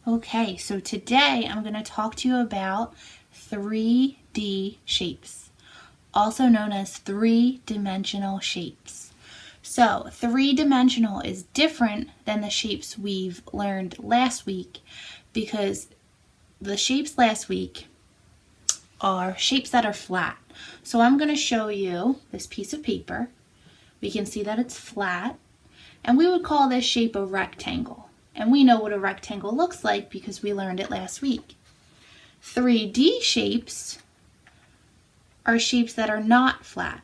Okay, so today I'm going to talk to you about 3D shapes, also known as three-dimensional shapes. So, three-dimensional is different than the shapes we've learned last week because the shapes last week are shapes that are flat. So I'm going to show you this piece of paper. We can see that it's flat, and we would call this shape a rectangle. And we know what a rectangle looks like because we learned it last week. 3D shapes are shapes that are not flat.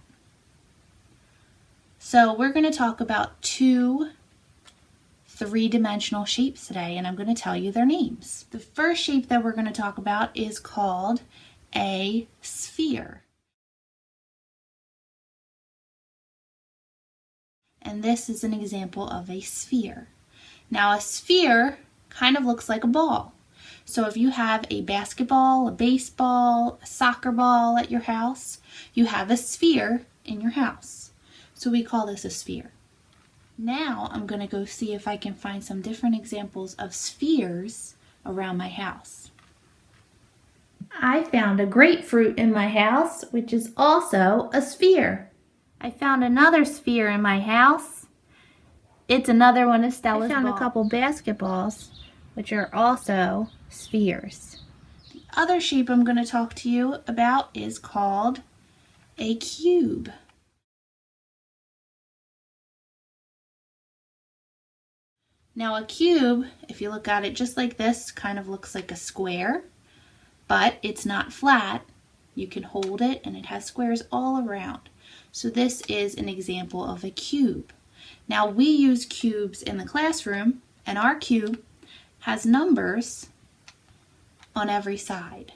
So we're going to talk about two three-dimensional shapes today, and I'm going to tell you their names. The first shape that we're going to talk about is called a sphere. And this is an example of a sphere. Now a sphere kind of looks like a ball. So if you have a basketball, a baseball, a soccer ball at your house, you have a sphere in your house. So we call this a sphere. Now I'm going to go see if I can find some different examples of spheres around my house. I found a grapefruit in my house, which is also a sphere. I found another sphere in my house. It's another one of Stella's balls. I found a couple basketballs, which are also spheres. The other shape I'm going to talk to you about is called a cube. Now a cube, if you look at it just like this, kind of looks like a square, but it's not flat. You can hold it and it has squares all around. So this is an example of a cube. Now we use cubes in the classroom, and our cube has numbers on every side.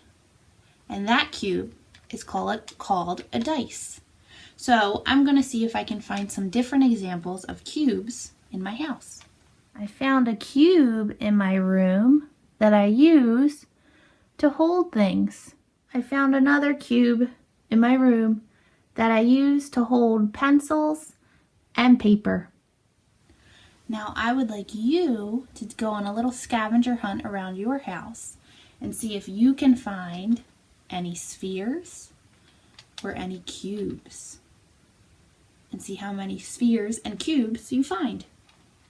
And that cube is called a dice. So I'm going to see if I can find some different examples of cubes in my house. I found a cube in my room that I use to hold things. I found another cube in my room that I use to hold pencils and paper. Now I would like you to go on a little scavenger hunt around your house and see if you can find any spheres or any cubes, and see how many spheres and cubes you find.